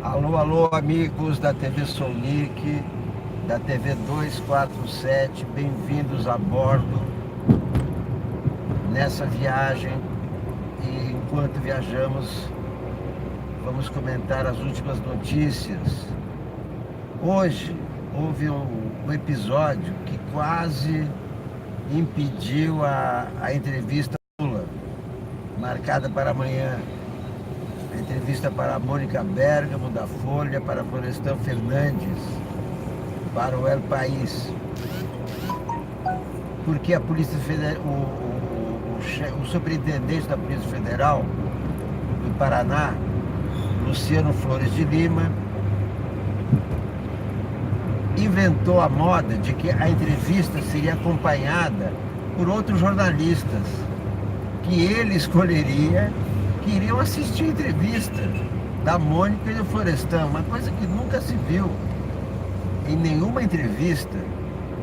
Alô, alô, amigos da TV Sonic, da TV 247, bem-vindos a bordo nessa viagem. E enquanto viajamos, vamos comentar as últimas notícias. Hoje houve um episódio que quase impediu a entrevista Lula, marcada para amanhã. A entrevista para a Mônica Bergamo, da Folha, para Florestan Fernandes, para o El País. Porque a Polícia Federal, o superintendente da Polícia Federal do Paraná, Luciano Flores de Lima, inventou a moda de que a entrevista seria acompanhada por outros jornalistas, que ele escolheria, que iriam assistir a entrevista da Mônica e do Florestan, uma coisa que nunca se viu em nenhuma entrevista,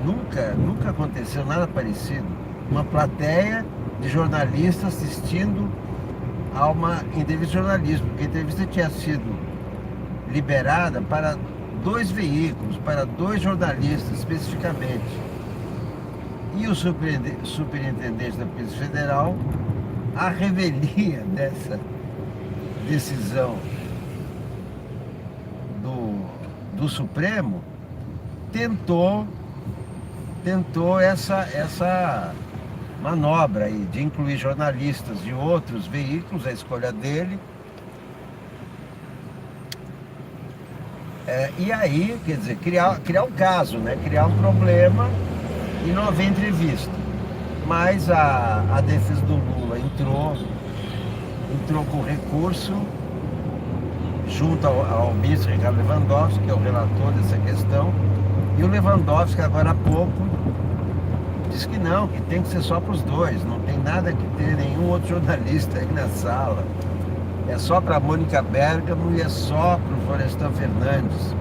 nunca aconteceu nada parecido. Uma plateia de jornalistas assistindo a uma entrevista de jornalismo, porque a entrevista tinha sido liberada para 2 veículos, para 2 jornalistas especificamente. E o superintendente da Polícia Federal, à revelia dessa decisão do Supremo, tentou essa manobra aí de incluir jornalistas de outros veículos, a escolha dele. E aí, quer dizer, criar um caso, né? Criar um problema e não haver entrevista. Mas a defesa do Lula entrou com recurso junto ao ministro Ricardo Lewandowski, que é o relator dessa questão. E o Lewandowski, agora há pouco, disse que não, que tem que ser só para os 2, não tem nada que ter nenhum outro jornalista aí na sala. É só para a Mônica Bergamo e é só para o Florestan Fernandes.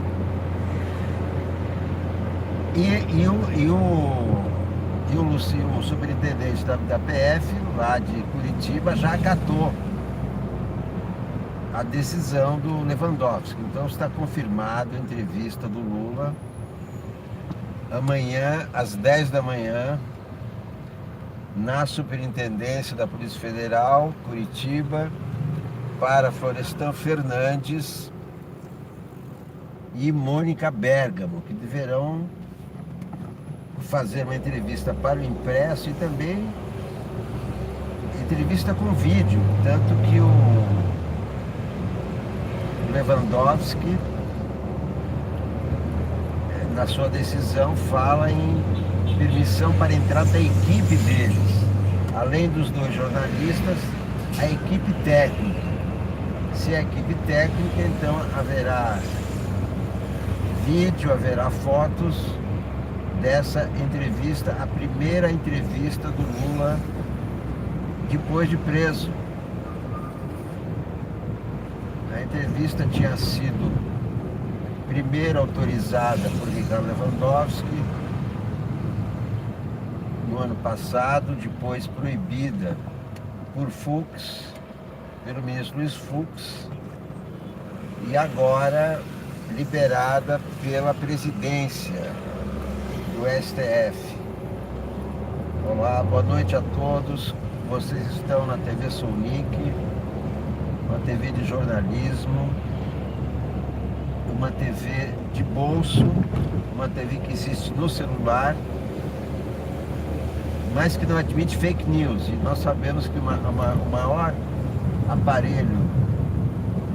O superintendente da PF, lá de Curitiba, já acatou a decisão do Lewandowski. Então está confirmada a entrevista do Lula amanhã, às 10 da manhã, na Superintendência da Polícia Federal, Curitiba, para Florestan Fernandes e Mônica Bergamo, que deverão fazer uma entrevista para o impresso e também entrevista com vídeo, tanto que o Lewandowski, na sua decisão, fala em permissão para a entrada da equipe deles, além dos 2 jornalistas, a equipe técnica. Se a equipe técnica, então haverá vídeo, haverá fotos dessa entrevista, a primeira entrevista do Lula depois de preso. A entrevista tinha sido primeiro autorizada por Ricardo Lewandowski no ano passado, depois proibida por Fux, pelo ministro Luiz Fux, e agora liberada pela presidência do STF. Olá, boa noite a todos. Vocês estão na TV Sonic, uma TV de jornalismo, uma TV de bolso, uma TV que existe no celular, mas que não admite fake news. E nós sabemos que o maior aparelho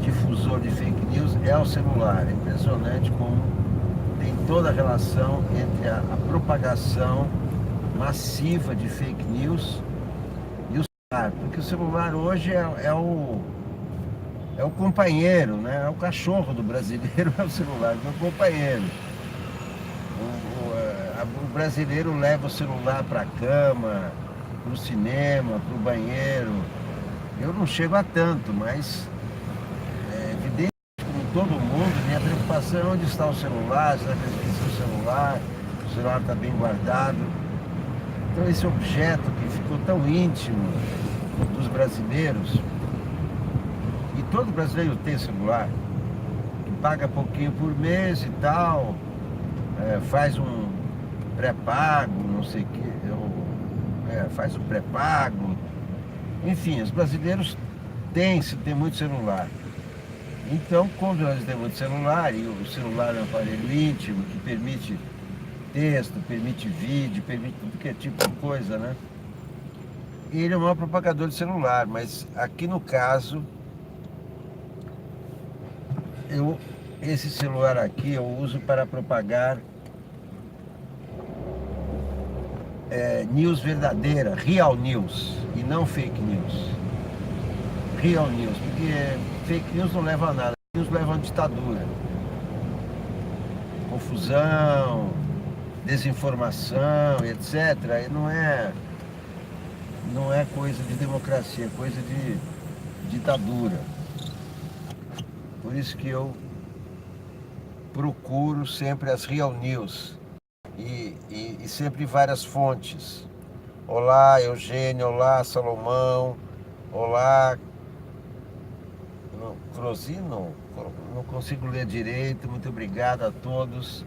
difusor de fake news é o celular. É impressionante como tem toda a relação entre a propagação massiva de fake news e o celular, porque o celular hoje é o companheiro, né? É o cachorro do brasileiro, é o celular, é o companheiro. O brasileiro leva o celular para a cama, para o cinema, para o banheiro. Eu não chego a tanto, mas é evidente que, como todo mundo, minha preocupação é onde está o celular, será que eu esqueci o celular está bem guardado. Então esse objeto que ficou tão íntimo dos brasileiros, e todo brasileiro tem celular, paga pouquinho por mês e tal, faz um pré-pago, não sei o que, faz o pré-pago. Enfim, os brasileiros têm muito celular. Então, como nós temos muito celular, e o celular é um aparelho íntimo que permite texto, permite vídeo, permite tudo que é tipo de coisa, né? E ele é o maior propagador de celular, mas aqui no caso, esse celular aqui eu uso para propagar news verdadeira, real news, e não fake news. Real news, porque fake news não leva a nada, fake news leva a ditadura. Confusão, desinformação, etc. E não é coisa de democracia, é coisa de ditadura. Por isso que eu procuro sempre as real news e sempre várias fontes. Olá, Eugênio, olá, Salomão, olá, Crosino, não consigo ler direito, muito obrigado a todos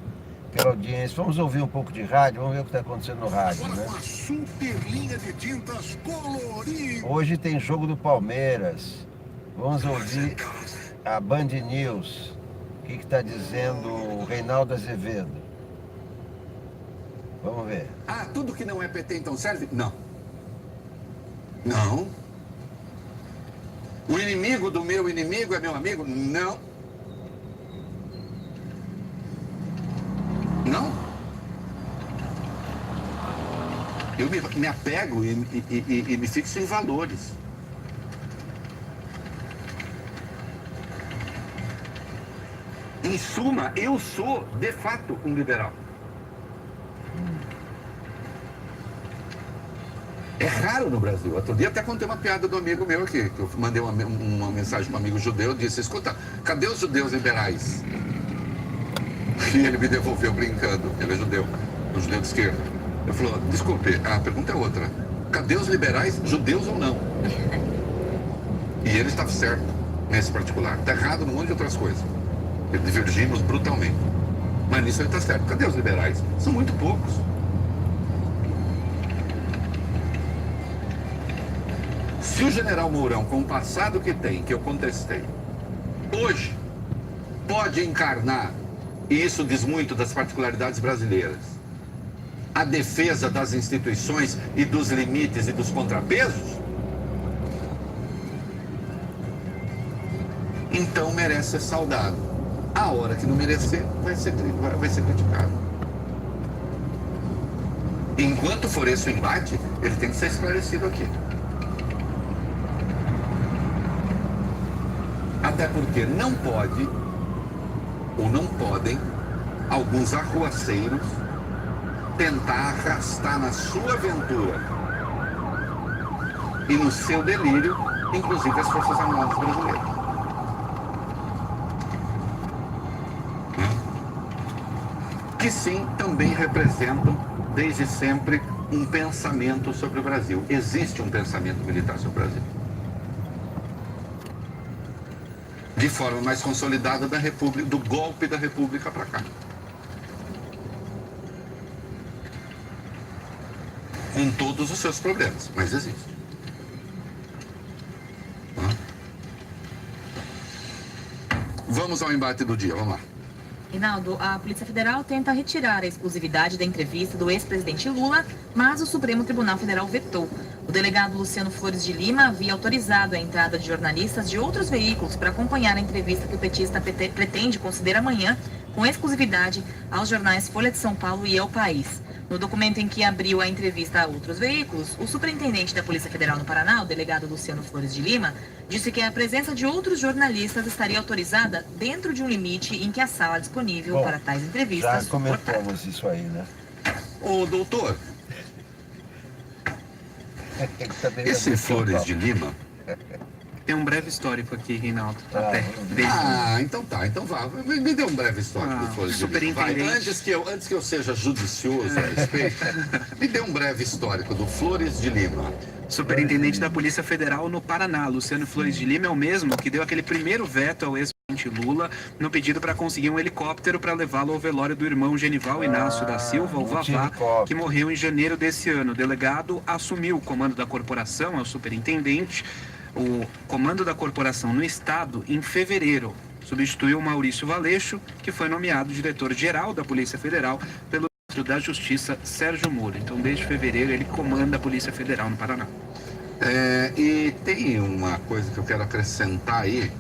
pela audiência. Vamos ouvir um pouco de rádio, vamos ver o que está acontecendo no rádio, né? Uma super linha de tintas coloridas. Hoje tem jogo do Palmeiras, vamos ouvir a Band News, o que está dizendo o Reinaldo Azevedo. Vamos ver. Ah, tudo que não é PT então serve? Não. Não. O inimigo do meu inimigo é meu amigo? Não. Não. Eu me apego e me fixo em valores. Em suma, eu sou, de fato, um liberal. É raro no Brasil. Outro dia até contei uma piada do amigo meu aqui, que eu mandei uma mensagem para um amigo judeu, disse, escuta, cadê os judeus liberais? E ele me devolveu brincando, ele é judeu, um judeu de esquerda. Ele falou, desculpe, a pergunta é outra. Cadê os liberais, judeus ou não? E ele estava certo nesse particular. Está errado num monte de outras coisas. Divergimos brutalmente. Mas nisso ele está certo. Cadê os liberais? São muito poucos. Se o general Mourão, com o passado que tem, que eu contestei, hoje pode encarnar, e isso diz muito das particularidades brasileiras, a defesa das instituições e dos limites e dos contrapesos, então merece ser saudado. A hora que não merecer, vai ser criticado. Enquanto for esse o embate, ele tem que ser esclarecido aqui. Até porque não pode, ou não podem, alguns arruaceiros tentar arrastar na sua aventura e no seu delírio, inclusive as Forças Armadas brasileiras. Que sim, também representam, desde sempre, um pensamento sobre o Brasil. Existe um pensamento militar sobre o Brasil. De forma mais consolidada da República, do golpe da República para cá. Com todos os seus problemas, mas existe. Vamos ao embate do dia, vamos lá. Reinaldo, a Polícia Federal tenta retirar a exclusividade da entrevista do ex-presidente Lula, mas o Supremo Tribunal Federal vetou. O delegado Luciano Flores de Lima havia autorizado a entrada de jornalistas de outros veículos para acompanhar a entrevista que o petista pretende conceder amanhã, com exclusividade aos jornais Folha de São Paulo e El País. No documento em que abriu a entrevista a outros veículos, o superintendente da Polícia Federal no Paraná, o delegado Luciano Flores de Lima, disse que a presença de outros jornalistas estaria autorizada dentro de um limite em que a sala disponível para tais entrevistas já comentamos isso aí, né? Ô, doutor, esse Flores de Lima... Tem um breve histórico aqui, Reinaldo. Então tá. Então vá. Me dê um breve histórico do Flores de Lima. Vai, antes que eu seja judicioso a respeito, me dê um breve histórico do Flores de Lima. Superintendente da Polícia Federal no Paraná, Luciano Flores de Lima, é o mesmo que deu aquele primeiro veto ao ex Lula no pedido para conseguir um helicóptero para levá-lo ao velório do irmão Genival Inácio da Silva, o Vavá, que morreu em janeiro desse ano. O delegado assumiu o comando da corporação, é o superintendente, o comando da corporação no estado em fevereiro. Substituiu Maurício Valeixo, que foi nomeado diretor-geral da Polícia Federal pelo ministro da Justiça, Sérgio Moro. Então, desde fevereiro, ele comanda a Polícia Federal no Paraná. E tem uma coisa que eu quero acrescentar aí.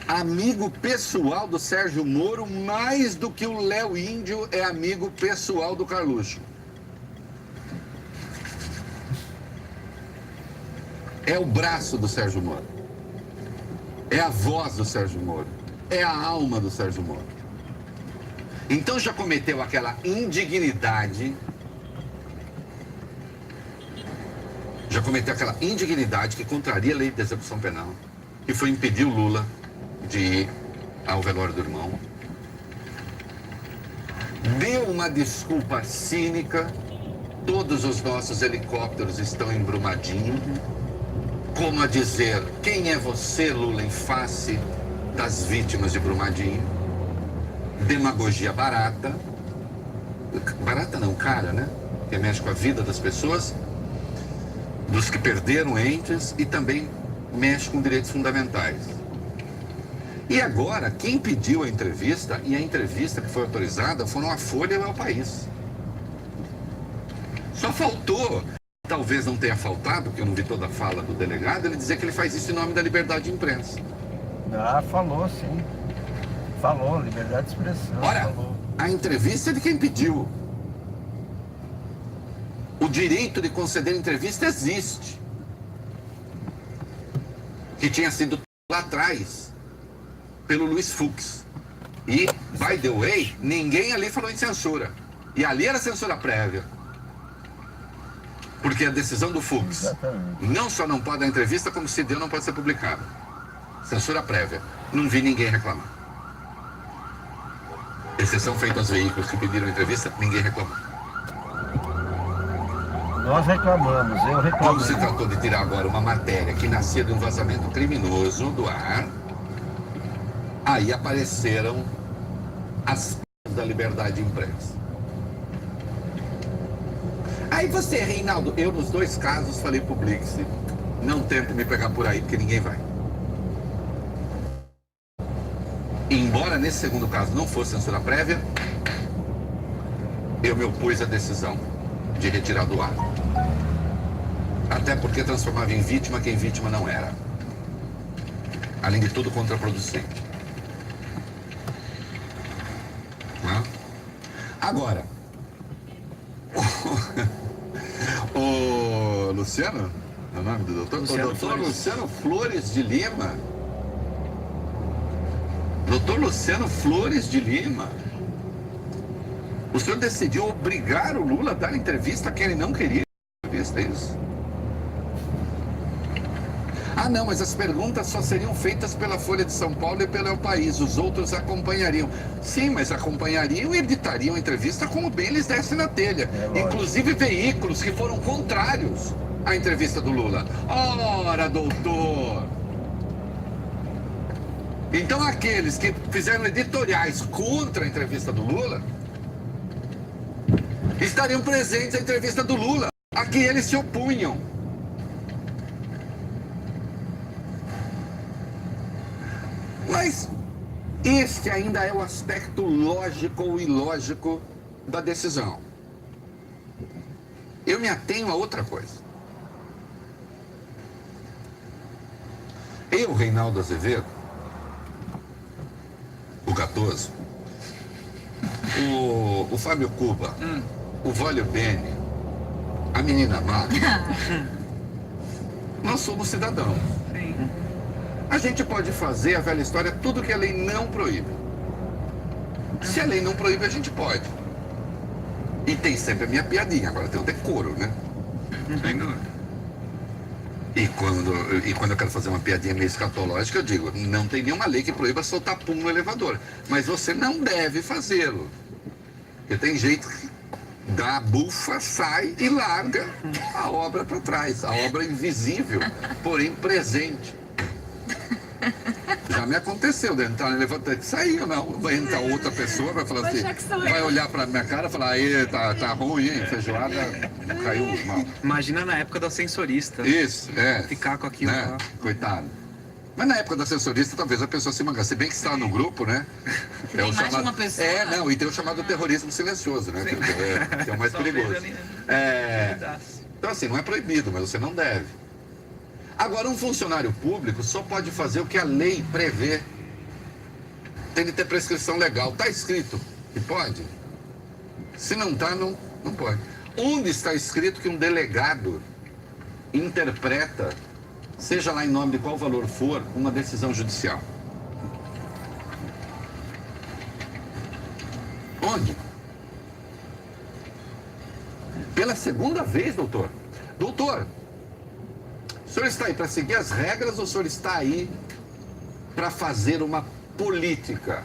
Amigo pessoal do Sérgio Moro, mais do que o Léo Índio é amigo pessoal do Carluxo. É o braço do Sérgio Moro. É a voz do Sérgio Moro. É a alma do Sérgio Moro. Então já cometeu aquela indignidade. Já cometeu aquela indignidade que contraria a lei de execução penal, que foi impedir o Lula de ir ao velório do irmão. Deu uma desculpa cínica. Todos os nossos helicópteros estão em Brumadinho. Como a dizer, quem é você, Lula, em face das vítimas de Brumadinho? Demagogia barata. Barata não, cara, né? Que mexe com a vida das pessoas, dos que perderam entes e também mexe com direitos fundamentais. E agora, quem pediu a entrevista, e a entrevista que foi autorizada, foram a Folha e o El País. Só faltou, talvez não tenha faltado, porque eu não vi toda a fala do delegado, ele dizer que ele faz isso em nome da liberdade de imprensa. Ah, falou sim. Falou, liberdade de expressão. Ora, falou. a entrevista é de quem pediu. O direito de conceder entrevista existe. Que tinha sido lá atrás pelo Luiz Fux. E, by the way, ninguém ali falou em censura. E ali era censura prévia. Porque a decisão do Fux não só não pode dar entrevista, como se deu, não pode ser publicada. Censura prévia. Não vi ninguém reclamar. Exceção feita aos veículos que pediram entrevista, ninguém reclamou. Nós reclamamos, eu reclamo. Quando se tratou de tirar agora uma matéria que nascia de um vazamento criminoso do ar, aí apareceram as da liberdade de imprensa. Aí você, Reinaldo, eu nos dois casos falei pro Blix, não tente me pegar por aí, porque ninguém vai. Embora nesse segundo caso não fosse censura prévia, eu me opus à decisão de retirar do ar. Até porque transformava em vítima quem vítima não era. Além de tudo, contraproducente. Agora, o Luciano, é o nome do doutor? Luciano O doutor Flores. Luciano Flores de Lima. Doutor Luciano Flores de Lima. O senhor decidiu obrigar o Lula a dar entrevista a quem ele não queria entrevista, é isso? Ah, não, mas as perguntas só seriam feitas pela Folha de São Paulo e pelo El País. Os outros acompanhariam. Sim, mas acompanhariam e editariam a entrevista como bem lhes desse na telha. Inclusive veículos que foram contrários à entrevista do Lula. Ora, doutor! Então aqueles que fizeram editoriais contra a entrevista do Lula estariam presentes à entrevista do Lula, a que eles se opunham. Mas este ainda é o aspecto lógico ou ilógico da decisão. Eu me atenho a outra coisa. Eu, Reinaldo Azevedo, o Gatoso, o Fábio Cuba, o Vólio Bene, a menina Má, nós somos cidadãos. Sim. A gente pode fazer a velha história, tudo que a lei não proíbe. Se a lei não proíbe, a gente pode. E tem sempre a minha piadinha, agora tem o decoro, né? Sem dúvida. E quando eu quero fazer uma piadinha meio escatológica, eu digo, não tem nenhuma lei que proíba soltar pum no elevador. Mas você não deve fazê-lo. Porque tem jeito que dá a bufa, sai e larga a obra para trás. A obra invisível, porém presente. Já me aconteceu de entrar no elevador, que sair, não. Vai entrar outra pessoa, vai falar assim, vai olhar pra minha cara e falar, aí, tá ruim, hein? Feijoada caiu mal. Imagina na época do ascensorista. Isso, é. Ficar com aquilo né? lá. Coitado. Mas na época do assessorista, talvez a pessoa se mangasse. Se bem que está no grupo, né? Tem mais de uma pessoa. Não, e tem o chamado terrorismo silencioso, né? Que é o mais perigoso. Então, assim, não é proibido, mas você não deve. Agora, um funcionário público só pode fazer o que a lei prevê. Tem que ter prescrição legal. Está escrito que pode? Se não está, não pode. Onde está escrito que um delegado interpreta, seja lá em nome de qual valor for, uma decisão judicial? Onde? Pela segunda vez, doutor. Doutor, o senhor está aí para seguir as regras ou o senhor está aí para fazer uma política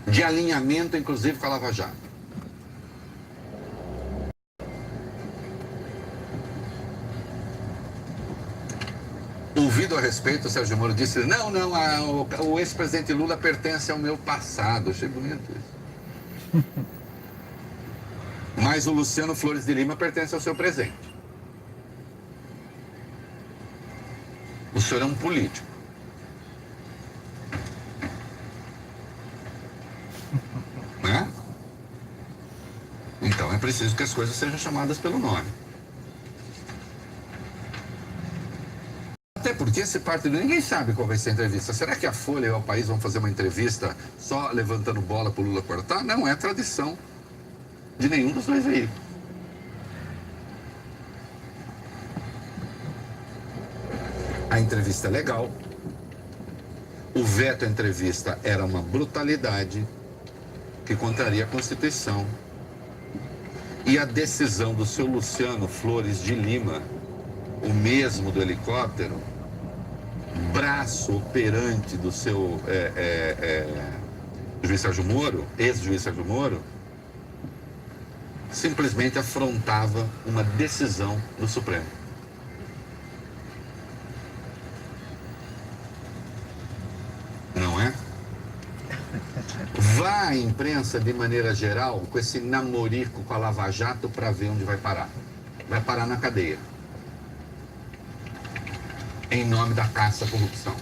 de alinhamento, inclusive com a Lava Jato? Ouvido a respeito, o Sérgio Moro disse, não, o ex-presidente Lula pertence ao meu passado. Achei bonito isso. Mas o Luciano Flores de Lima pertence ao seu presente. O senhor é um político. Né? Então é preciso que as coisas sejam chamadas pelo nome. Até porque esse partido, ninguém sabe qual vai ser a entrevista. Será que a Folha e o País vão fazer uma entrevista só levantando bola para o Lula cortar? Não é tradição de nenhum dos dois veículos. A entrevista é legal. O veto à entrevista era uma brutalidade que contraria a Constituição. E a decisão do seu Luciano Flores de Lima, o mesmo do helicóptero, braço operante do seu juiz Sérgio Moro, ex-juiz Sérgio Moro, simplesmente afrontava uma decisão do Supremo. Não é? Vá à imprensa de maneira geral com esse namorico com a Lava Jato para ver onde vai parar. Vai parar na cadeia. Em nome da caça à corrupção.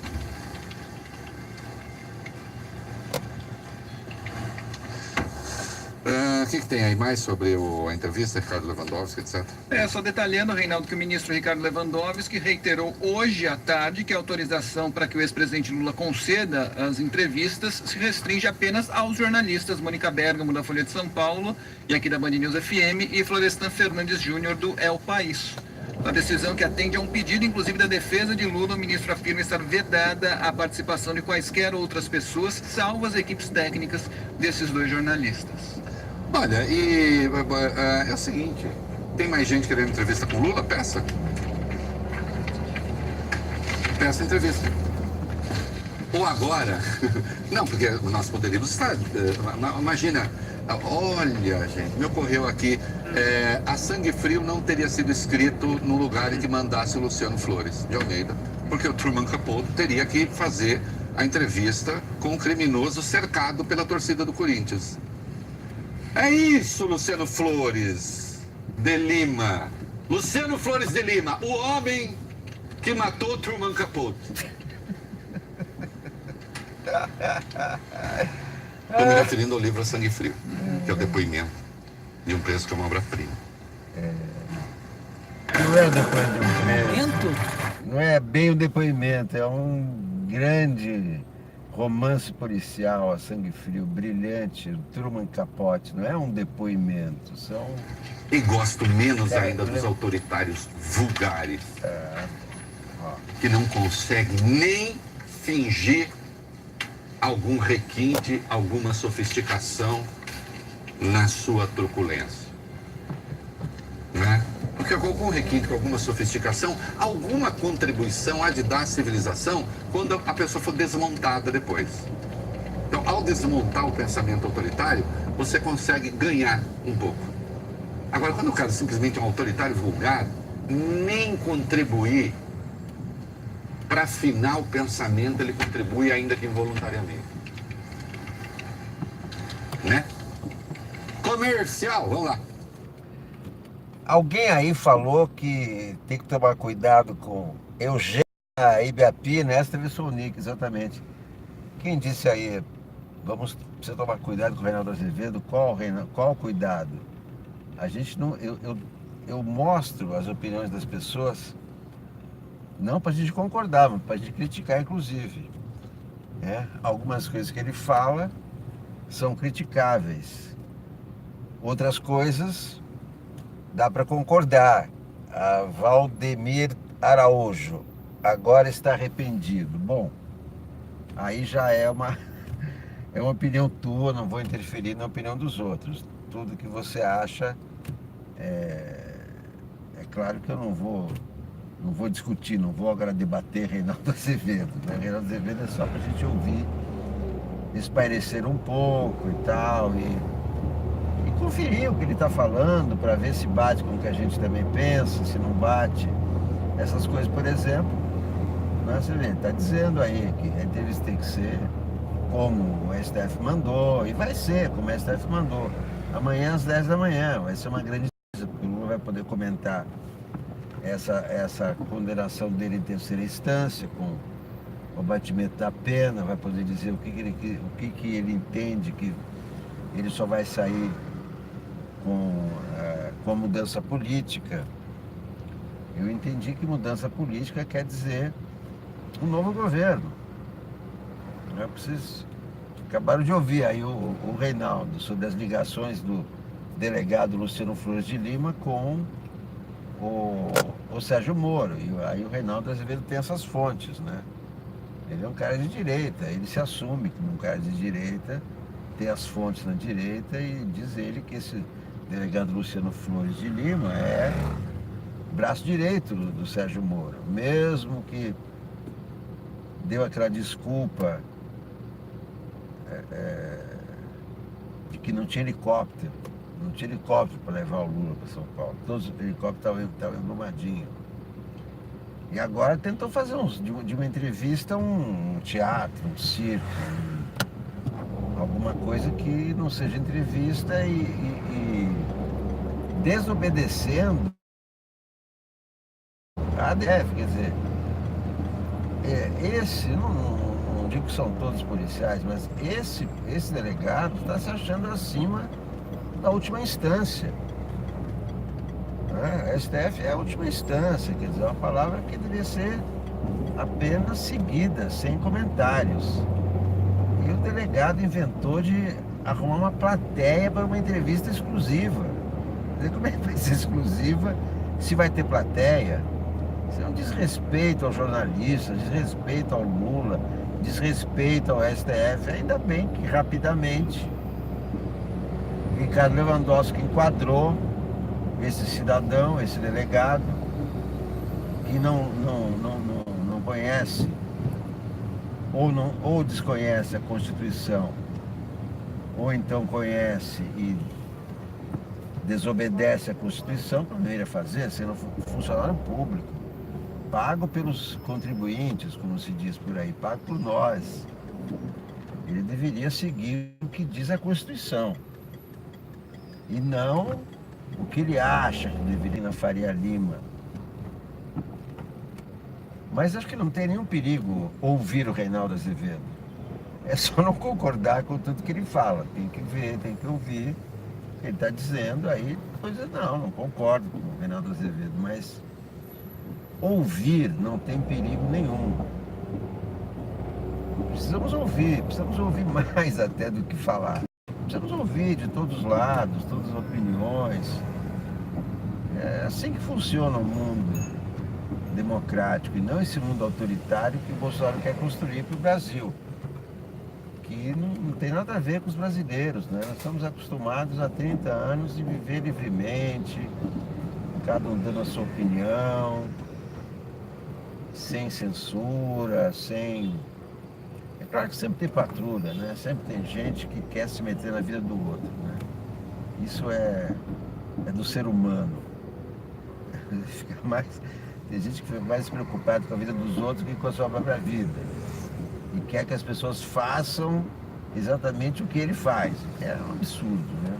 O que tem aí mais sobre a entrevista, Ricardo Lewandowski, etc? Só detalhando, Reinaldo, que o ministro Ricardo Lewandowski reiterou hoje à tarde que a autorização para que o ex-presidente Lula conceda as entrevistas se restringe apenas aos jornalistas Mônica Bergamo, da Folha de São Paulo, e aqui da Band News FM, e Florestan Fernandes Júnior, do El País. A decisão que atende a um pedido, inclusive, da defesa de Lula, o ministro afirma estar vedada a participação de quaisquer outras pessoas, salvo as equipes técnicas desses dois jornalistas. Olha, é o seguinte, tem mais gente querendo entrevista com o Lula? Peça. Peça entrevista. Ou agora, não, porque nós poderíamos estar, imagina, olha, gente, me ocorreu aqui, a Sangue Frio não teria sido escrito no lugar em que mandasse o Luciano Flores de Almeida, porque o Truman Capote teria que fazer a entrevista com o criminoso cercado pela torcida do Corinthians. É isso, Luciano Flores de Lima. Luciano Flores de Lima, o homem que matou Truman Capote. Estou me referindo ao livro Sangue Frio, que é o depoimento de um preso que é uma obra-prima. Não é o depoimento. Não é bem o depoimento, é um grande romance policial a sangue frio, brilhante, Truman Capote, não é um depoimento, são... E gosto menos ainda dos autoritários vulgares, que não conseguem nem fingir algum requinte, alguma sofisticação na sua truculência. Né? Porque com algum requinte, com alguma sofisticação, alguma contribuição há de dar à civilização quando a pessoa for desmontada depois. Então, ao desmontar o pensamento autoritário, você consegue ganhar um pouco. Agora, quando o cara simplesmente é um autoritário vulgar, nem contribuir para afinar o pensamento, ele contribui ainda que involuntariamente. Né? Comercial, vamos lá. Alguém aí falou que tem que tomar cuidado com Eugênia Ibiapi, Néstor Vissonic, exatamente. Quem disse aí, precisa tomar cuidado com o Reinaldo Azevedo? Qual cuidado? A gente não, eu mostro as opiniões das pessoas, não para a gente concordar, mas para a gente criticar, inclusive. Algumas coisas que ele fala são criticáveis. Outras coisas dá para concordar. A Valdemir Araújo agora está arrependido. Bom, aí já é uma opinião tua, não vou interferir na opinião dos outros. Tudo que você acha, é claro que eu não vou discutir, não vou agora debater Reinaldo Azevedo, né? Reinaldo Azevedo é só para a gente ouvir, espairecer um pouco e tal, e conferir o que ele está falando, para ver se bate com o que a gente também pensa, se não bate. Essas coisas, por exemplo, né? Você vê, está dizendo aí que a entrevista tem que ser como o STF mandou, e vai ser como o STF mandou. Amanhã às 10 da manhã, vai ser uma grande coisa, porque o Lula vai poder comentar essa condenação dele em terceira instância, com o abatimento da pena, vai poder dizer o que ele entende que ele só vai sair com a mudança política. Eu entendi que mudança política quer dizer um novo governo. Vocês acabaram de ouvir aí o Reinaldo sobre as ligações do delegado Luciano Flores de Lima com o Sérgio Moro. E aí o Reinaldo Azevedo tem essas fontes, né? Ele é um cara de direita, ele se assume como um cara de direita, tem as fontes na direita, e diz ele que esse delegado Luciano Flores de Lima é braço direito do Sérgio Moro. Mesmo que deu aquela desculpa de que não tinha helicóptero para levar o Lula para São Paulo. Todos os helicópteros estavam embrumadinhos. E agora tentou fazer de uma entrevista um teatro, um circo, alguma coisa que não seja entrevista, e desobedecendo a ADF. Quer dizer, não digo que são todos policiais, mas esse delegado está se achando acima da última instância. A STF é a última instância, quer dizer, uma palavra que deveria ser apenas seguida, sem comentários. E o delegado inventou de arrumar uma plateia para uma entrevista exclusiva. Como é que vai ser exclusiva se vai ter plateia? Isso é um desrespeito aos jornalistas, desrespeito ao Lula, desrespeito ao STF. Ainda bem que rapidamente Ricardo Lewandowski enquadrou esse cidadão, esse delegado, que não conhece ou desconhece a Constituição, ou então conhece e desobedece a Constituição, como deveria fazer, sendo funcionário público, pago pelos contribuintes, como se diz por aí, pago por nós. Ele deveria seguir o que diz a Constituição, e não o que ele acha que deveria na Faria Lima. Mas acho que não tem nenhum perigo ouvir o Reinaldo Azevedo. É só não concordar com tudo que ele fala. Tem que ver, tem que ouvir o que ele está dizendo. Aí depois não concordo com o Reinaldo Azevedo. Mas ouvir não tem perigo nenhum. Precisamos ouvir mais até do que falar. Precisamos ouvir de todos os lados, todas as opiniões. É assim que funciona o mundo democrático, e não esse mundo autoritário que o Bolsonaro quer construir para o Brasil, que não tem nada a ver com os brasileiros, né? Nós estamos acostumados há 30 anos de viver livremente, cada um dando a sua opinião, sem censura, sem... É claro que sempre tem patrulha, né? Sempre tem gente que quer se meter na vida do outro, né? Isso é do ser humano. Tem gente que fica mais preocupada com a vida dos outros que com a sua própria vida. E quer que as pessoas façam exatamente o que ele faz. É um absurdo, né?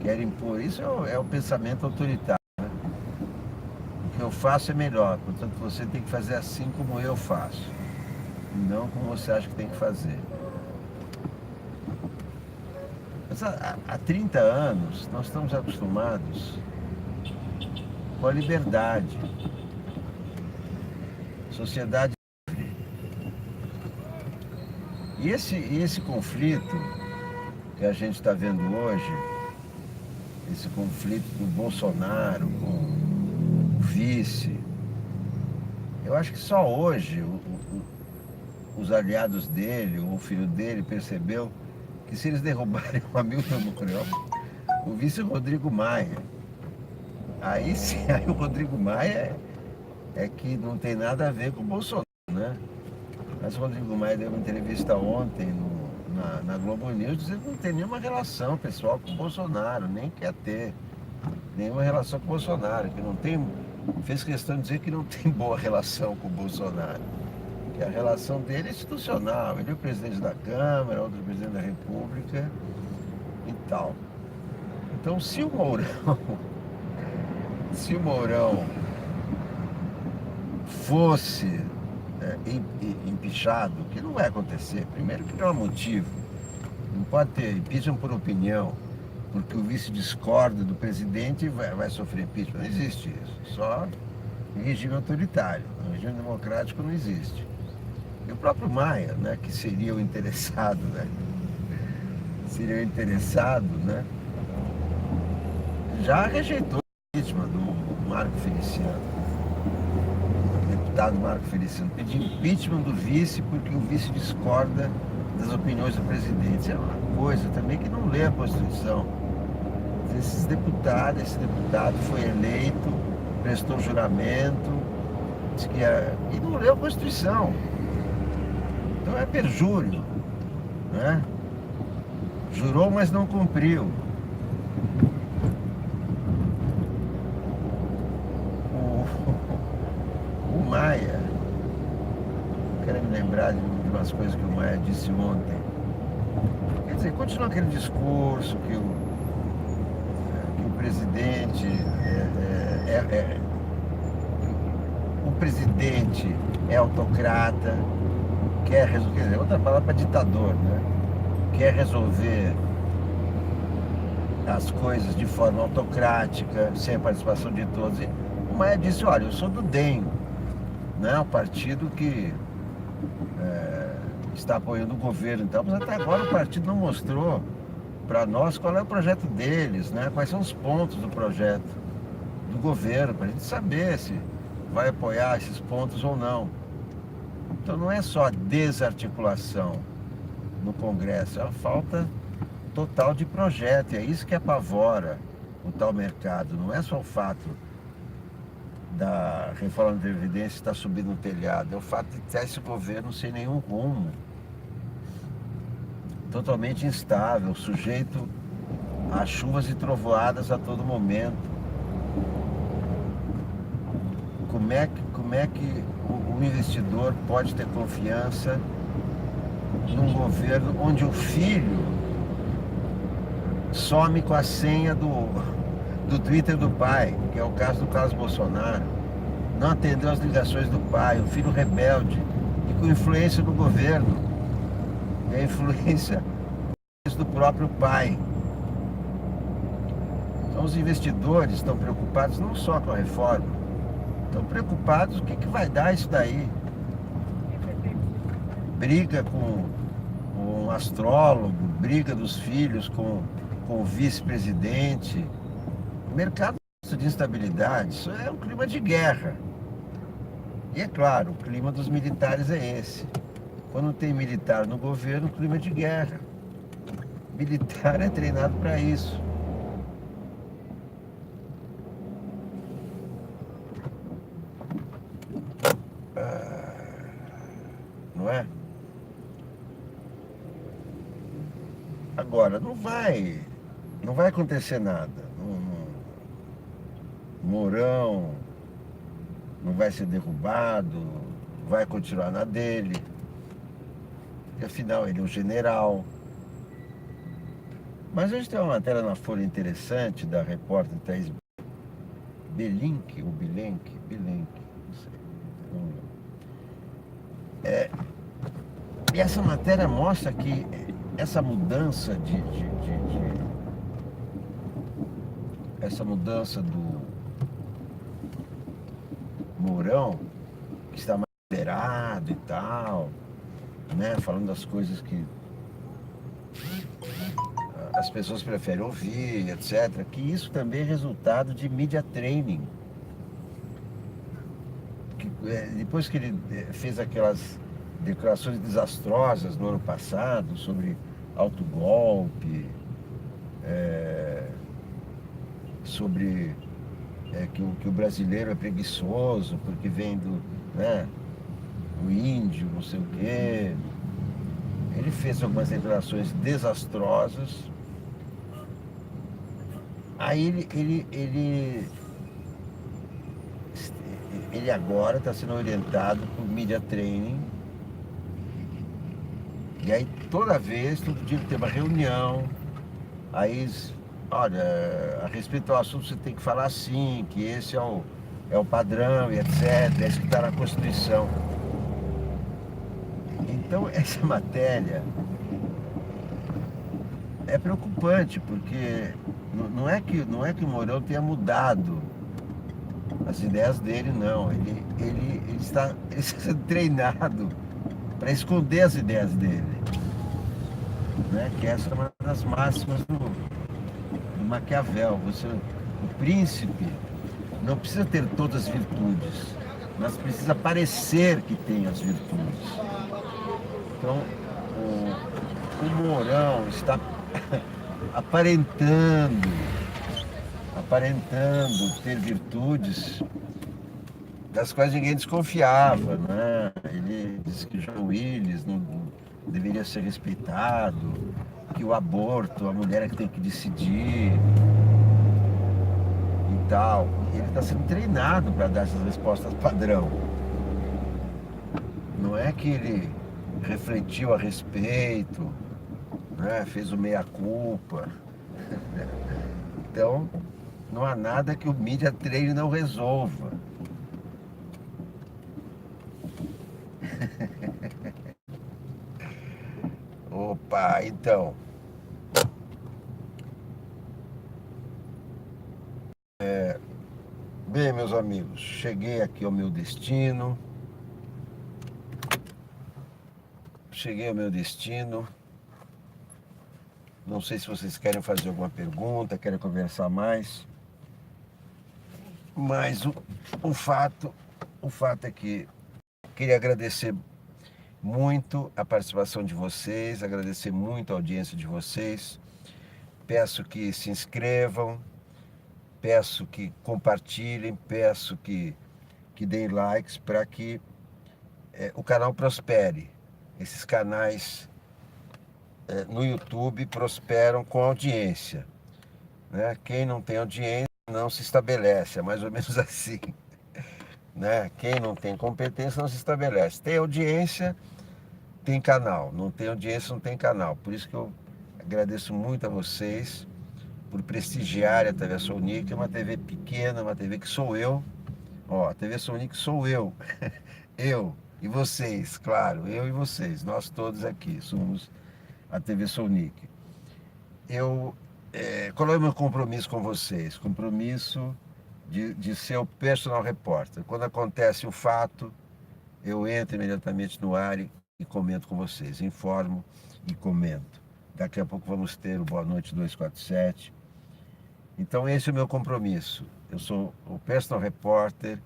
Querem impor. Isso é o pensamento autoritário. Né? O que eu faço é melhor, portanto você tem que fazer assim como eu faço. E não como você acha que tem que fazer. Mas há 30 anos nós estamos acostumados com a liberdade. Sociedade livre. E esse conflito que a gente está vendo hoje, esse conflito do Bolsonaro com o vice, eu acho que só hoje os aliados dele, ou o filho dele, percebeu que se eles derrubarem o Hamilton Mourão, o vice Rodrigo Maia, aí sim, aí o Rodrigo Maia é que não tem nada a ver com o Bolsonaro, né? Mas o Rodrigo Maia deu uma entrevista ontem na Globo News dizendo que não tem nenhuma relação pessoal com o Bolsonaro, nem quer ter nenhuma relação com o Bolsonaro, que não tem, fez questão de dizer que não tem boa relação com o Bolsonaro, que a relação dele é institucional, ele é o presidente da Câmara, outro presidente da República e tal. Então se o Mourão fosse empichado, que não vai acontecer, primeiro que não há motivo, não pode ter impeachment por opinião, porque o vice discorda do presidente e vai sofrer impeachment, não existe isso, só em regime autoritário, no regime democrático não existe. E o próprio Maia, né, que seria o interessado, né, já rejeitou o impeachment do Marco Feliciano. Deputado Marco Feliciano pediu impeachment do vice porque o vice discorda das opiniões do presidente. Isso é uma coisa também que não lê a Constituição. Esse deputado foi eleito, prestou juramento, disse que e não leu a Constituição. Então é perjúrio, né? Jurou, mas não cumpriu. O Maia, quero me lembrar de umas coisas que o Maia disse ontem. Quer dizer, continua aquele discurso que o presidente o presidente é autocrata, quer resolver, outra palavra para ditador, né? Quer resolver as coisas de forma autocrática, sem a participação de todos. E o Maia disse, olha, eu sou do DEM, né? O partido que está apoiando o governo, então, mas até agora o partido não mostrou para nós qual é o projeto deles, né? Quais são os pontos do projeto do governo, para a gente saber se vai apoiar esses pontos ou não. Então não é só a desarticulação no Congresso, é a falta total de projeto, e é isso que apavora o tal mercado, não é só o fato da reforma da Previdência estar subindo no telhado, é o fato de ter esse governo sem nenhum rumo, totalmente instável, sujeito a chuvas e trovoadas a todo momento. Como é que o investidor pode ter confiança num governo onde o filho some com a senha do Twitter do pai, que é o caso do Carlos Bolsonaro, não atendeu as ligações do pai, o filho rebelde, e com influência do governo, e a influência do próprio pai. Então os investidores estão preocupados não só com a reforma, estão preocupados com o que vai dar isso daí. Briga com um astrólogo, briga dos filhos com o vice-presidente. Mercado de instabilidade, isso é um clima de guerra. E é claro, o clima dos militares é esse. Quando tem militar no governo, o clima é de guerra. Militar é treinado para isso. Não é? Agora, não vai acontecer nada. Mourão, não vai ser derrubado, vai continuar na dele. E afinal, ele é um general. Mas hoje tem uma matéria na Folha interessante da repórter Thaís Belenque, ou Bilenque, não sei. Não lembro. E essa matéria mostra que essa mudança essa mudança do Mourão, que está mais liberado e tal, né, falando das coisas que as pessoas preferem ouvir, etc. Que isso também é resultado de media training. Depois que ele fez aquelas declarações desastrosas no ano passado sobre autogolpe, sobre que o brasileiro é preguiçoso porque vem do, né, o índio, não sei o quê. Ele fez algumas declarações desastrosas. Aí ele agora está sendo orientado por media training. E aí todo dia ele tem uma reunião. Aí, olha, a respeito ao assunto você tem que falar assim, que esse é o padrão e etc. É isso que está na Constituição. Então essa matéria é preocupante, porque não é que o Mourão tenha mudado as ideias dele, não. Ele está sendo treinado para esconder as ideias dele, né? Que essa é uma das máximas do Maquiavel. O príncipe não precisa ter todas as virtudes, mas precisa parecer que tem as virtudes. Então, o Mourão está aparentando ter virtudes das quais ninguém desconfiava, né? Ele disse que João Willis não deveria ser respeitado, que o aborto, a mulher é que tem que decidir e tal. Ele está sendo treinado para dar essas respostas padrão. Não é que ele refletiu a respeito, né? Fez o meia-culpa. Então, não há nada que o media training não resolva. Opa, então. Bem, meus amigos, cheguei aqui ao meu destino. Não sei se vocês querem fazer alguma pergunta, querem conversar mais. Mas o fato é que queria agradecer muito a participação de vocês, agradecer muito a audiência de vocês. Peço que se inscrevam, peço que compartilhem, peço que deem likes para que o canal prospere. Esses canais no YouTube prosperam com audiência, né? Quem não tem audiência não se estabelece, é mais ou menos assim, né? Quem não tem competência não se estabelece. Tem audiência, tem canal. Não tem audiência, não tem canal. Por isso que eu agradeço muito a vocês por prestigiar a TV Sounic. É uma TV pequena, uma TV que sou eu. Ó, a TV Sounic sou eu. Eu e vocês, claro, eu e vocês. Nós todos aqui somos a TV Sounic. Qual é o meu compromisso com vocês? Compromisso de ser o personal repórter. Quando acontece o fato, eu entro imediatamente no ar e comento com vocês, informo e comento. Daqui a pouco vamos ter o Boa Noite 247. Então esse é o meu compromisso. Eu sou o personal repórter,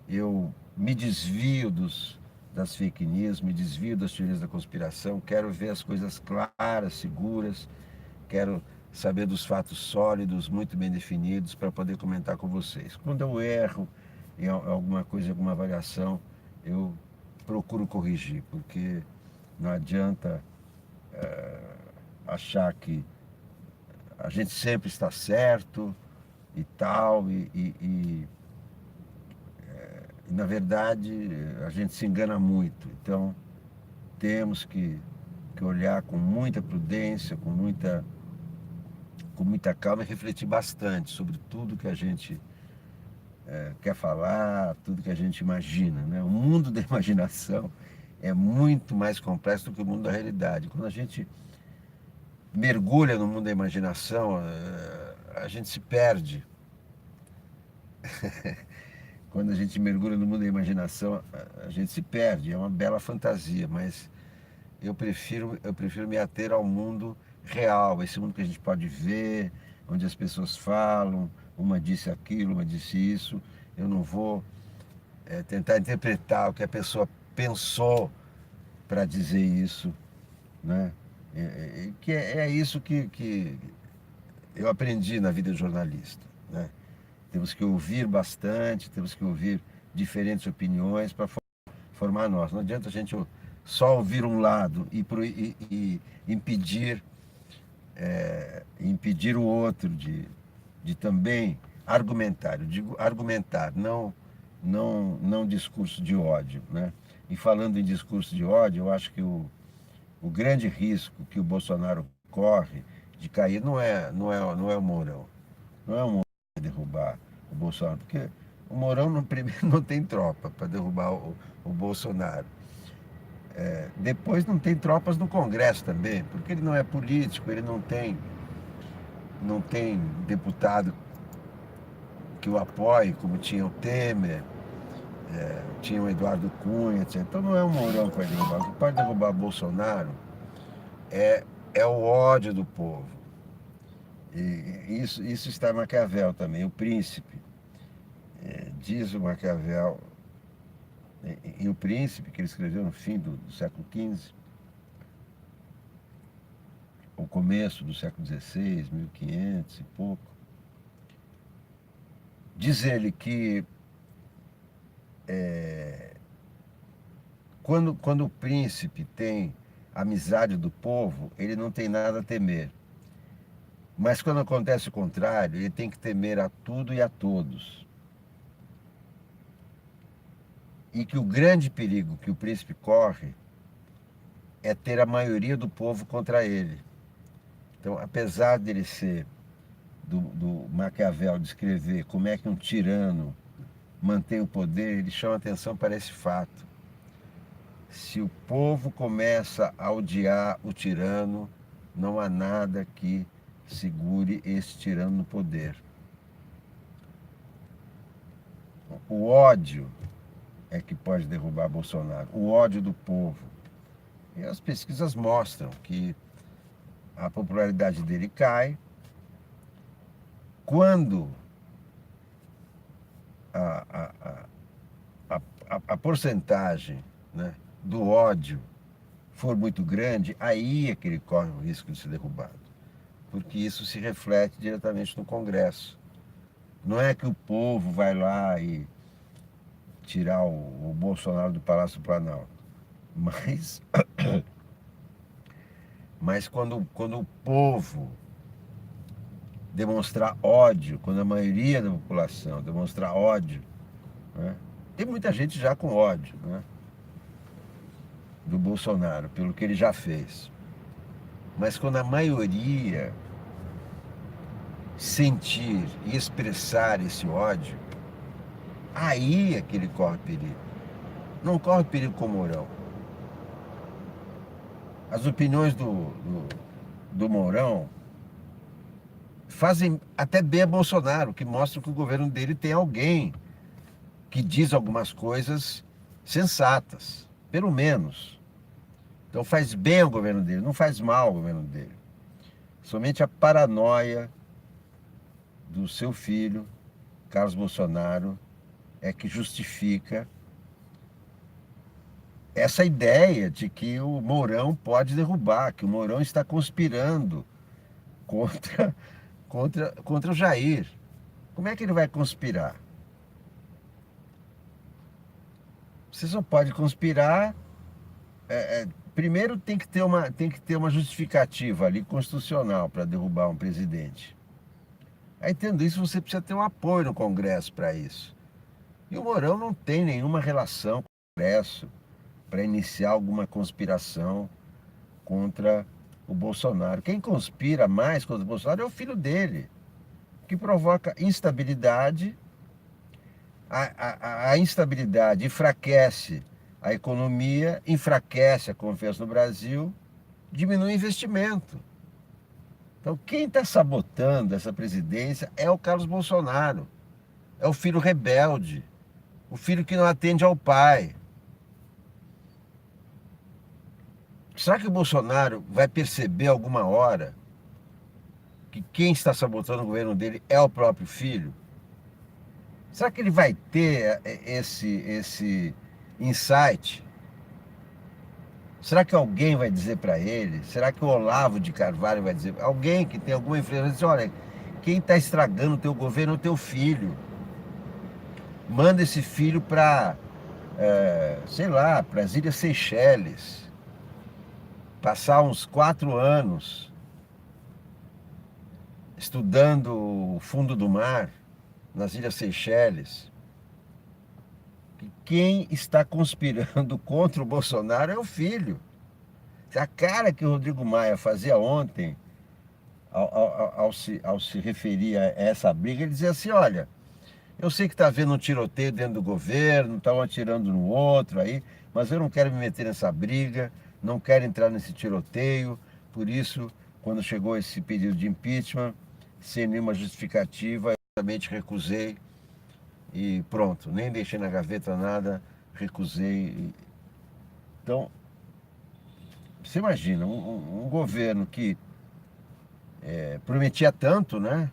eu me desvio das fake news, me desvio das teorias da conspiração, quero ver as coisas claras, seguras, quero saber dos fatos sólidos, muito bem definidos, para poder comentar com vocês. Quando eu erro em alguma coisa, alguma avaliação, eu procuro corrigir, porque não adianta achar que a gente sempre está certo e tal, E, na verdade, a gente se engana muito. Então, temos que olhar com muita prudência, com muita calma e refletir bastante sobre tudo que a gente quer falar, tudo que a gente imagina, né? O mundo da imaginação é muito mais complexo do que o mundo da realidade. Quando a gente mergulha no mundo da imaginação, a gente se perde. Quando a gente mergulha no mundo da imaginação, a gente se perde. É uma bela fantasia, mas eu prefiro me ater ao mundo real, esse mundo que a gente pode ver, onde as pessoas falam, uma disse aquilo, uma disse isso. Eu não vou tentar interpretar o que a pessoa pensou para dizer isso, né? É isso que eu aprendi na vida de jornalista, né? Temos que ouvir bastante, temos que ouvir diferentes opiniões para formar nós. Não adianta a gente só ouvir um lado e impedir o outro de também argumentar. Eu digo argumentar, não discurso de ódio, né? E falando em discurso de ódio, eu acho que o grande risco que o Bolsonaro corre de cair não é o Mourão. Não é o Mourão que vai derrubar o Bolsonaro, porque o Mourão primeiro não tem tropa para derrubar o Bolsonaro. Depois não tem tropas no Congresso também, porque ele não é político, ele não tem deputado que o apoie, como tinha o Temer, tinha o Eduardo Cunha, etc. Então não é o Mourão que vai derrubar. O que pode derrubar Bolsonaro é o ódio do povo. E isso está em Maquiavel também, o Príncipe. Diz o Maquiavel, e o Príncipe, que ele escreveu no fim do século XV, o começo do século XVI, 1500 e pouco, diz ele que quando o príncipe tem a amizade do povo, ele não tem nada a temer. Mas quando acontece o contrário, ele tem que temer a tudo e a todos. E que o grande perigo que o príncipe corre é ter a maioria do povo contra ele. Então, apesar dele ser do Maquiavel descrever como é que um tirano mantém o poder, ele chama atenção para esse fato. Se o povo começa a odiar o tirano, não há nada que segure esse tirano no poder. O ódio é que pode derrubar Bolsonaro, o ódio do povo. E as pesquisas mostram que a popularidade dele cai quando a porcentagem, né, do ódio for muito grande, aí é que ele corre o risco de ser derrubado. Porque isso se reflete diretamente no Congresso. Não é que o povo vai lá e tirar o Bolsonaro do Palácio Planalto, mas quando o povo demonstrar ódio, quando a maioria da população demonstrar ódio, né? Tem muita gente já com ódio, né, do Bolsonaro, pelo que ele já fez. Mas quando a maioria sentir e expressar esse ódio, aí é que ele corre perigo. Não corre perigo com o Mourão. As opiniões do Mourão fazem até bem a Bolsonaro, que mostra que o governo dele tem alguém que diz algumas coisas sensatas, pelo menos. Então faz bem ao governo dele, não faz mal ao governo dele. Somente a paranoia do seu filho, Carlos Bolsonaro, é que justifica essa ideia de que o Mourão pode derrubar, que o Mourão está conspirando contra o Jair. Como é que ele vai conspirar? Você só pode conspirar. Primeiro tem que ter uma justificativa ali constitucional para derrubar um presidente. Aí, tendo isso, você precisa ter um apoio no Congresso para isso. E o Mourão não tem nenhuma relação com o Congresso para iniciar alguma conspiração contra o Bolsonaro. Quem conspira mais contra o Bolsonaro é o filho dele, que provoca instabilidade. A instabilidade enfraquece a economia, enfraquece a confiança no Brasil, diminui o investimento. Então, quem está sabotando essa presidência é o Carlos Bolsonaro. É o filho rebelde, o filho que não atende ao pai. Será que o Bolsonaro vai perceber alguma hora que quem está sabotando o governo dele é o próprio filho? Será que ele vai ter esse insight? Será que alguém vai dizer para ele? Será que o Olavo de Carvalho vai dizer? Alguém que tem alguma influência, diz, olha, quem está estragando o teu governo é o teu filho. Manda esse filho para, sei lá, para as Ilhas Seychelles. Passar uns 4 anos estudando o fundo do mar nas Ilhas Seychelles. Quem está conspirando contra o Bolsonaro é o filho. A cara que o Rodrigo Maia fazia ontem, ao se referir a essa briga, ele dizia assim, olha, eu sei que está havendo um tiroteio dentro do governo, estão atirando no outro aí, mas eu não quero me meter nessa briga, não quero entrar nesse tiroteio, por isso, quando chegou esse pedido de impeachment, sem nenhuma justificativa, eu realmente recusei e pronto, nem deixei na gaveta nada, recusei. Então, você imagina, um governo que prometia tanto, né?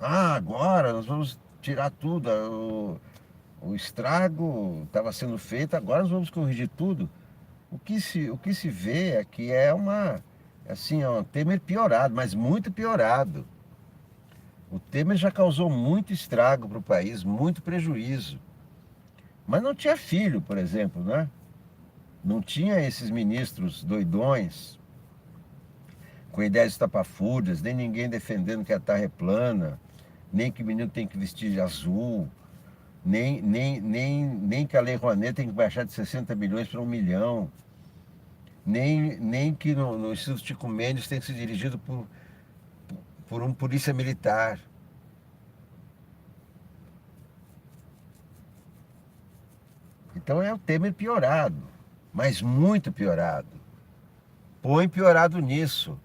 Ah, agora nós vamos tirar tudo, o estrago estava sendo feito, agora nós vamos corrigir tudo. O que se vê é que é um Temer piorado, mas muito piorado. O Temer já causou muito estrago para o país, muito prejuízo. Mas não tinha filho, por exemplo, né? Não tinha esses ministros doidões, com ideias estapafúrdias, nem ninguém defendendo que a Terra é plana, nem que o menino tem que vestir de azul, nem que a Lei Rouanet tem que baixar de 60 milhões para 1 milhão, nem que no Instituto Chico Mendes tem que ser dirigido por um polícia militar. Então é o Temer piorado, mas muito piorado. Põe piorado nisso.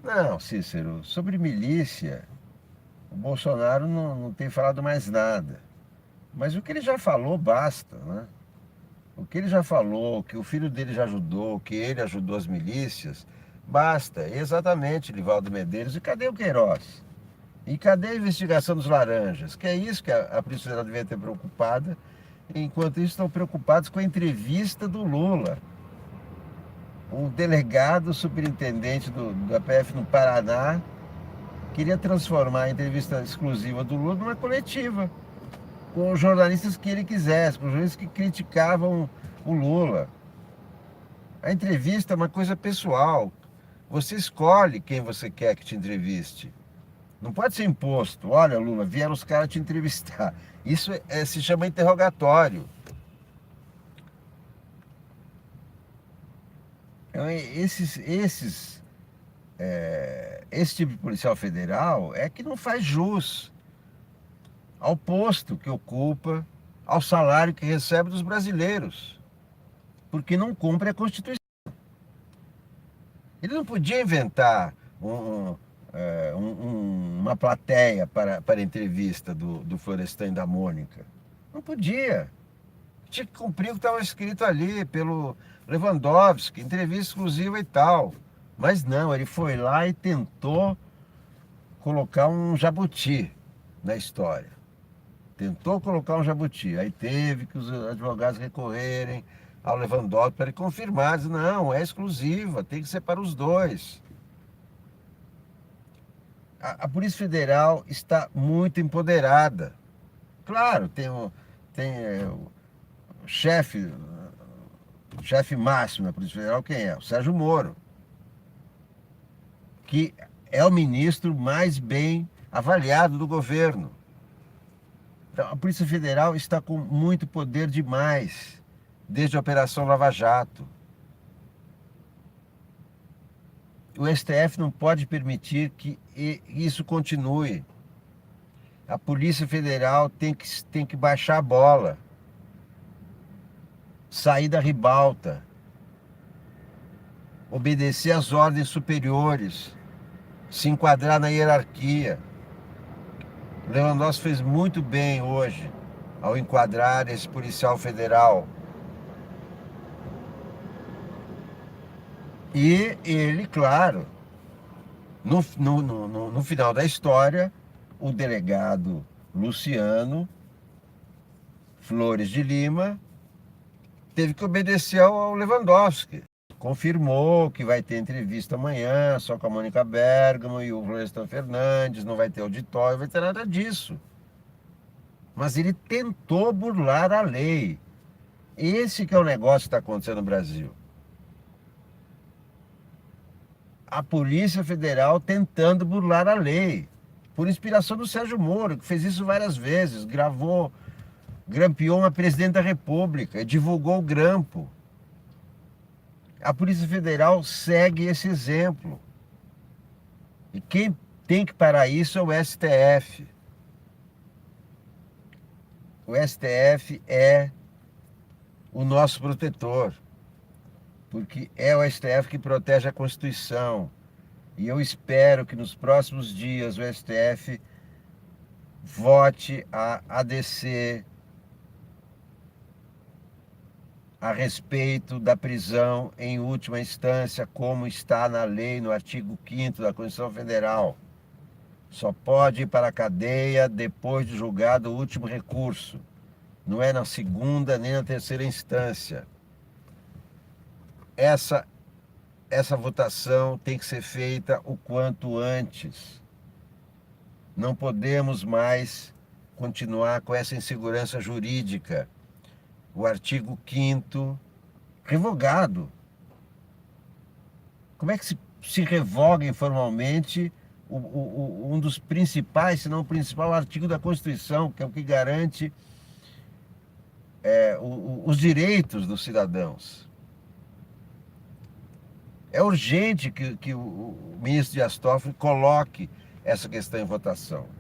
Não, Cícero, sobre milícia, o Bolsonaro não tem falado mais nada. Mas o que ele já falou basta, né? O que ele já falou, que o filho dele já ajudou, que ele ajudou as milícias, basta. Exatamente, Livaldo Medeiros. E cadê o Queiroz? E cadê a investigação dos laranjas? Que é isso que a Polícia Federal devia ter preocupada. Enquanto isso, estão preocupados com a entrevista do Lula. O delegado superintendente da PF no Paraná queria transformar a entrevista exclusiva do Lula numa coletiva, com os jornalistas que ele quisesse, com os jornalistas que criticavam o Lula. A entrevista é uma coisa pessoal. Você escolhe quem você quer que te entreviste. Não pode ser imposto. Olha, Lula, vieram os caras te entrevistar. Isso se chama interrogatório. Então, esse tipo de policial federal é que não faz jus ao posto que ocupa, ao salário que recebe dos brasileiros, porque não cumpre a Constituição. Ele não podia inventar uma plateia para a entrevista do Florestan e da Mônica. Não podia. Tinha que cumprir o que estava escrito ali pelo Lewandowski, entrevista exclusiva e tal. Mas não, ele foi lá e tentou colocar um jabuti na história. Tentou colocar um jabuti. Aí teve que os advogados recorrerem ao Lewandowski para ele confirmar. Diz, não, é exclusiva, tem que ser para os dois. A Polícia Federal está muito empoderada. Claro, tem o chefe máximo da Polícia Federal, quem é? O Sérgio Moro, que é o ministro mais bem avaliado do governo. Então, a Polícia Federal está com muito poder demais, desde a Operação Lava Jato. O STF não pode permitir que isso continue. A Polícia Federal tem que baixar a bola, sair da ribalta, obedecer às ordens superiores, se enquadrar na hierarquia. O Lewandowski fez muito bem hoje ao enquadrar esse policial federal. E ele, claro, no final da história, o delegado Luciano Flores de Lima teve que obedecer ao Lewandowski. Confirmou que vai ter entrevista amanhã, só com a Mônica Bergamo e o Florestan Fernandes, não vai ter auditório, não vai ter nada disso. Mas ele tentou burlar a lei. Esse que é o negócio que está acontecendo no Brasil. A Polícia Federal tentando burlar a lei. Por inspiração do Sérgio Moro, que fez isso várias vezes, grampeou uma presidente da República, divulgou o grampo. A Polícia Federal segue esse exemplo. E quem tem que parar isso é o STF. O STF é o nosso protetor, porque é o STF que protege a Constituição. E eu espero que nos próximos dias o STF vote a ADC a respeito da prisão em última instância, como está na lei, no artigo 5º da Constituição Federal. Só pode ir para a cadeia depois de julgado o último recurso. Não é na segunda nem na terceira instância. Essa votação tem que ser feita o quanto antes. Não podemos mais continuar com essa insegurança jurídica. O artigo 5º revogado. Como é que se revoga informalmente um dos principais, se não o principal artigo da Constituição, que é o que garante os direitos dos cidadãos? É urgente que o ministro Dias Toffoli coloque essa questão em votação.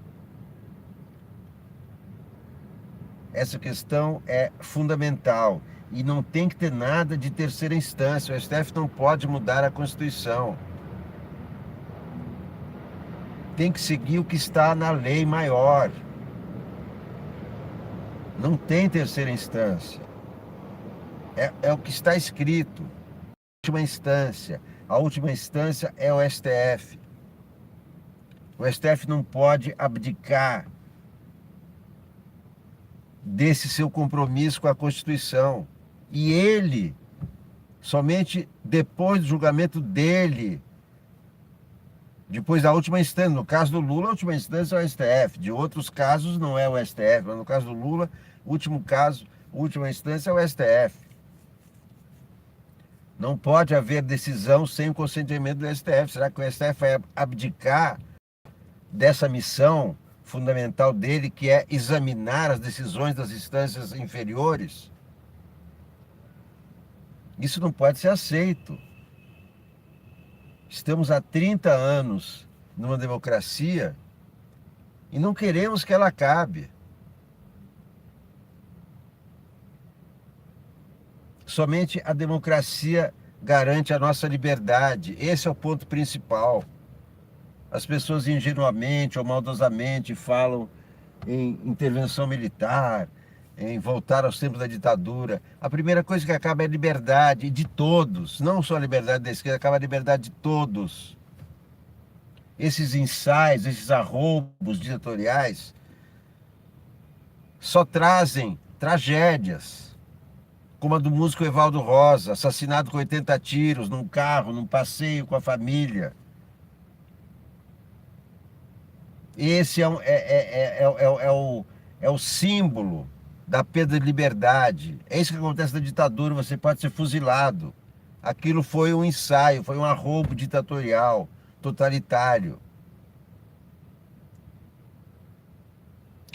Essa questão é fundamental e não tem que ter nada de terceira instância. O STF não pode mudar a Constituição. Tem que seguir o que está na lei maior. Não tem terceira instância. É o que está escrito. Última instância. A última instância é o STF. O STF não pode abdicar desse seu compromisso com a Constituição. E ele, somente depois do julgamento dele, depois da última instância, no caso do Lula, a última instância é o STF, de outros casos não é o STF, mas no caso do Lula, última instância é o STF. Não pode haver decisão sem o consentimento do STF. Será que o STF vai abdicar dessa missão fundamental dele, que é examinar as decisões das instâncias inferiores? Isso não pode ser aceito. Estamos há 30 anos numa democracia e não queremos que ela acabe. Somente a democracia garante a nossa liberdade. Esse é o ponto principal. As pessoas ingenuamente ou maldosamente falam em intervenção militar, em voltar aos tempos da ditadura. A primeira coisa que acaba é a liberdade de todos, não só a liberdade da esquerda, acaba a liberdade de todos. Esses ensaios, esses arroubos ditatoriais só trazem tragédias, como a do músico Evaldo Rosa, assassinado com 80 tiros num carro, num passeio com a família. Esse é o símbolo da perda de liberdade. É isso que acontece na ditadura, você pode ser fuzilado. Aquilo foi um ensaio, foi um arroubo ditatorial, totalitário,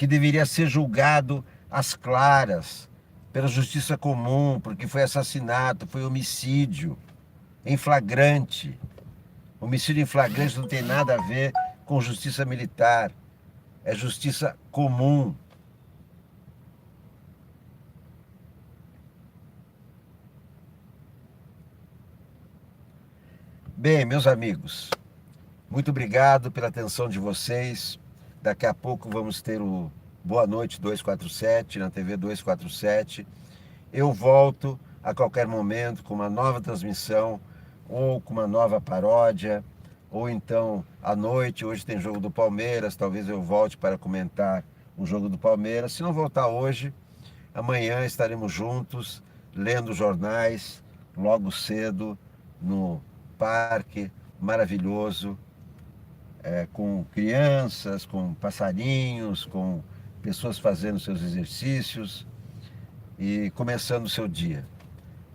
que deveria ser julgado às claras, pela justiça comum, porque foi assassinato, foi homicídio em flagrante. Homicídio em flagrante não tem nada a ver com justiça militar, é justiça comum. Bem, meus amigos, muito obrigado pela atenção de vocês. Daqui a pouco vamos ter o Boa Noite 247 na TV 247. Eu volto a qualquer momento com uma nova transmissão ou com uma nova paródia, ou então à noite, hoje tem jogo do Palmeiras, talvez eu volte para comentar o jogo do Palmeiras. Se não voltar hoje, amanhã estaremos juntos, lendo jornais, logo cedo, no parque maravilhoso, com crianças, com passarinhos, com pessoas fazendo seus exercícios e começando o seu dia.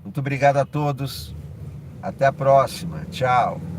Muito obrigado a todos. Até a próxima. Tchau.